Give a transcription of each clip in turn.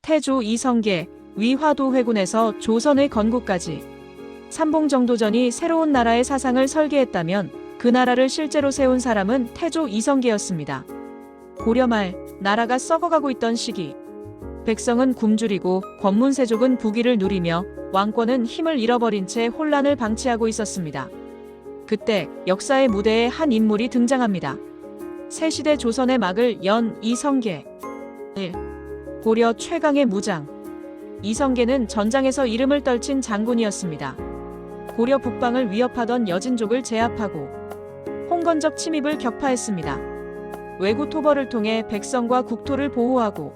태조 이성계, 위화도 회군에서 조선의 건국까지 삼봉정도전이 새로운 나라의 사상을 설계했다면 그 나라를 실제로 세운 사람은 태조 이성계였습니다. 고려 말 나라가 썩어가고 있던 시기, 백성은 굶주리고 권문세족은 부귀를 누리며 왕권은 힘을 잃어버린 채 혼란을 방치하고 있었습니다. 그때 역사의 무대에 한 인물이 등장합니다. 새시대 조선의 막을 연 이성계. 1. 고려 최강의 무장. 이성계는 전장에서 이름을 떨친 장군이었습니다. 고려 북방을 위협하던 여진족을 제압하고 홍건적 침입을 격파했습니다. 외구 토벌을 통해 백성과 국토를 보호하고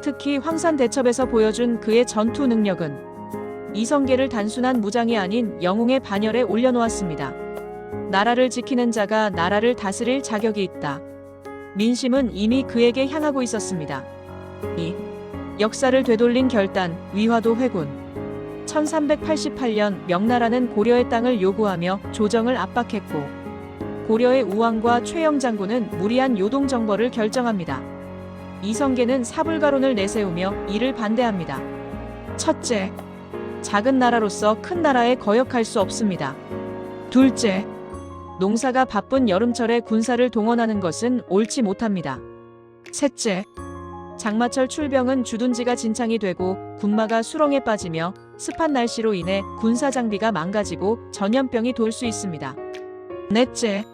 특히 황산대첩에서 보여준 그의 전투 능력은 이성계를 단순한 무장이 아닌 영웅의 반열에 올려놓았습니다. 나라를 지키는 자가 나라를 다스릴 자격이 있다. 민심은 이미 그에게 향하고 있었습니다. 2. 역사를 되돌린 결단, 위화도 회군. 1388년 명나라는 고려의 땅을 요구하며 조정을 압박했고 고려의 우왕과 최영 장군은 무리한 요동정벌을 결정합니다. 이성계는 사불가론을 내세우며 이를 반대합니다. 첫째, 작은 나라로서 큰 나라에 거역할 수 없습니다. 둘째, 농사가 바쁜 여름철에 군사를 동원하는 것은 옳지 못합니다. 셋째, 장마철 출병은 주둔지가 진창이 되고 군마가 수렁에 빠지며 습한 날씨로 인해 군사 장비가 망가지고 전염병이 돌 수 있습니다. 넷째,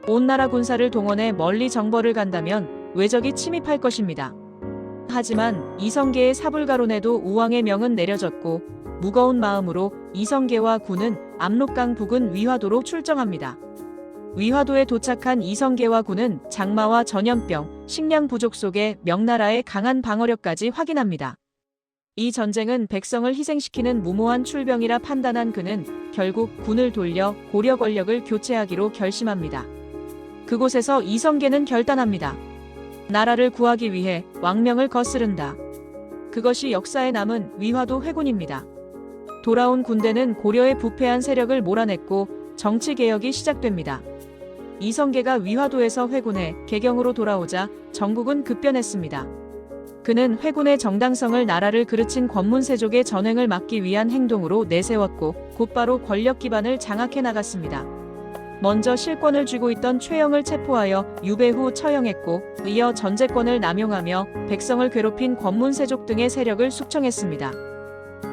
온 나라 군사를 동원해 멀리 정벌을 간다면 외적이 침입할 것입니다. 하지만 이성계의 사불가론에도 우왕의 명은 내려졌고 무거운 마음으로 이성계와 군은 압록강 부근 위화도로 출정합니다. 위화도에 도착한 이성계와 군은 장마와 전염병, 식량 부족 속에 명나라의 강한 방어력까지 확인합니다. 이 전쟁은 백성을 희생시키는 무모한 출병이라 판단한 그는 결국 군을 돌려 고려 권력을 교체하기로 결심합니다. 그곳에서 이성계는 결단합니다. 나라를 구하기 위해 왕명을 거스른다. 그것이 역사에 남은 위화도 회군입니다. 돌아온 군대는 고려의 부패한 세력을 몰아냈고 정치개혁이 시작됩니다. 이성계가 위화도에서 회군해 개경으로 돌아오자 전국은 급변했습니다. 그는 회군의 정당성을 나라를 그르친 권문세족의 전횡을 막기 위한 행동으로 내세웠고 곧바로 권력 기반을 장악해 나갔습니다. 먼저 실권을 쥐고 있던 최영을 체포하여 유배 후 처형했고 이어 전제권을 남용하며 백성을 괴롭힌 권문세족 등의 세력을 숙청했습니다.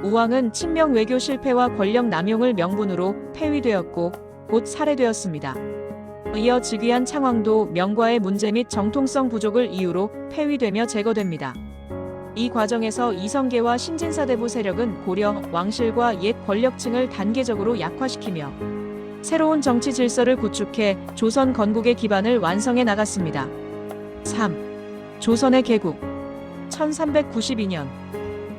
우왕은 친명 외교 실패와 권력 남용을 명분으로 폐위되었고 곧 살해되었습니다. 이어 즉위한 창왕도 명과의 문제 및 정통성 부족을 이유로 폐위되며 제거됩니다. 이 과정에서 이성계와 신진사대부 세력은 고려, 왕실과 옛 권력층을 단계적으로 약화시키며 새로운 정치 질서를 구축해 조선 건국의 기반을 완성해 나갔습니다. 3. 조선의 개국. 1392년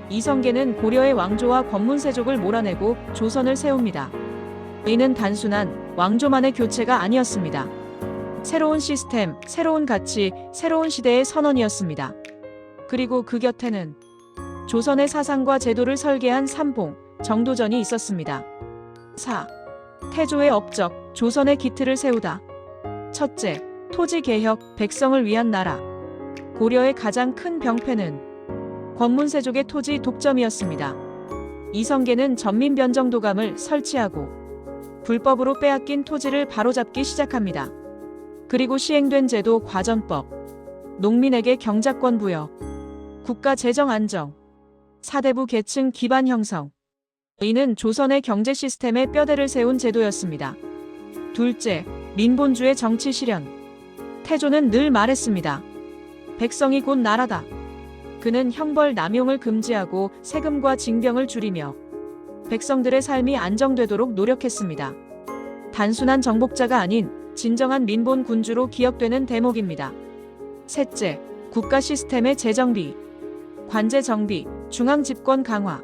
이성계는 고려의 왕조와 권문세족을 몰아내고 조선을 세웁니다. 이는 단순한 왕조만의 교체가 아니었습니다. 새로운 시스템, 새로운 가치, 새로운 시대의 선언이었습니다. 그리고 그 곁에는 조선의 사상과 제도를 설계한 삼봉, 정도전이 있었습니다. 4. 태조의 업적, 조선의 기틀을 세우다. 첫째, 토지개혁, 백성을 위한 나라. 고려의 가장 큰 병폐는 권문세족의 토지 독점이었습니다. 이성계는 전민변정도감을 설치하고 불법으로 빼앗긴 토지를 바로잡기 시작합니다. 그리고 시행된 제도 과전법, 농민에게 경작권 부여, 국가 재정 안정, 사대부 계층 기반 형성. 이는 조선의 경제 시스템의 뼈대를 세운 제도였습니다. 둘째, 민본주의 정치 실현. 태조는 늘 말했습니다. 백성이 곧 나라다. 그는 형벌 남용을 금지하고 세금과 징병을 줄이며 백성들의 삶이 안정되도록 노력했습니다. 단순한 정복자가 아닌 진정한 민본 군주로 기억되는 대목입니다. 셋째, 국가 시스템의 재정비. 관제 정비, 중앙 집권 강화,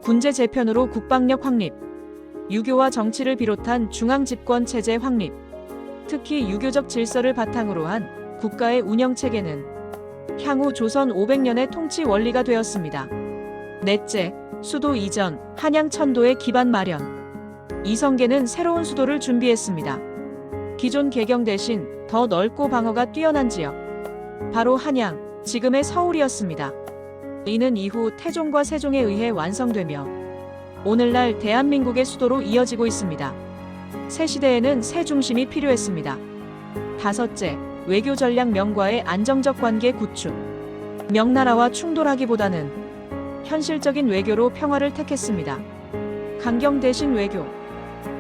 군제 재편으로 국방력 확립, 유교와 정치를 비롯한 중앙 집권 체제 확립, 특히 유교적 질서를 바탕으로 한 국가의 운영 체계는 향후 조선 500년의 통치 원리가 되었습니다. 넷째, 수도 이전, 한양 천도의 기반 마련. 이성계는 새로운 수도를 준비했습니다. 기존 개경 대신 더 넓고 방어가 뛰어난 지역, 바로 한양, 지금의 서울이었습니다. 이는 이후 태종과 세종에 의해 완성되며 오늘날 대한민국의 수도로 이어지고 있습니다. 새 시대에는 새 중심이 필요했습니다. 다섯째, 외교 전략 명과의 안정적 관계 구축. 명나라와 충돌하기보다는 현실적인 외교로 평화를 택했습니다. 강경 대신 외교,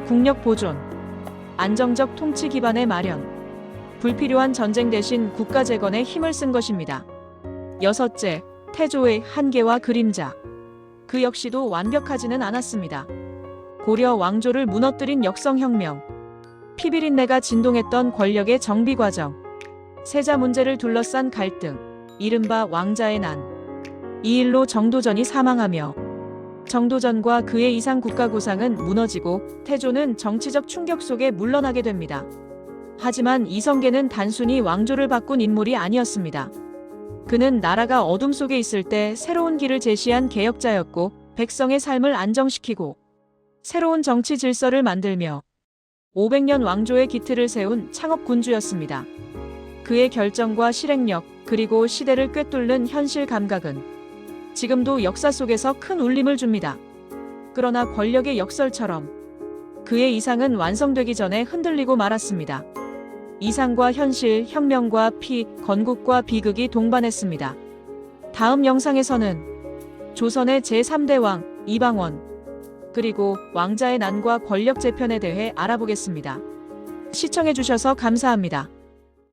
국력 보존, 안정적 통치 기반의 마련, 불필요한 전쟁 대신 국가 재건에 힘을 쓴 것입니다. 여섯째, 태조의 한계와 그림자. 그 역시도 완벽하지는 않았습니다. 고려 왕조를 무너뜨린 역성혁명, 피비린내가 진동했던 권력의 정비 과정, 세자 문제를 둘러싼 갈등, 이른바 왕자의 난. 이 일로 정도전이 사망하며 정도전과 그의 이상 국가구상은 무너지고 태조는 정치적 충격 속에 물러나게 됩니다. 하지만 이성계는 단순히 왕조를 바꾼 인물이 아니었습니다. 그는 나라가 어둠 속에 있을 때 새로운 길을 제시한 개혁자였고 백성의 삶을 안정시키고 새로운 정치 질서를 만들며 500년 왕조의 기틀을 세운 창업군주였습니다. 그의 결정과 실행력 그리고 시대를 꿰뚫는 현실 감각은 지금도 역사 속에서 큰 울림을 줍니다. 그러나 권력의 역설처럼 그의 이상은 완성되기 전에 흔들리고 말았습니다. 이상과 현실, 혁명과 피, 건국과 비극이 동반했습니다. 다음 영상에서는 조선의 제3대 왕, 이방원, 그리고 왕자의 난과 권력 재편에 대해 알아보겠습니다. 시청해주셔서 감사합니다.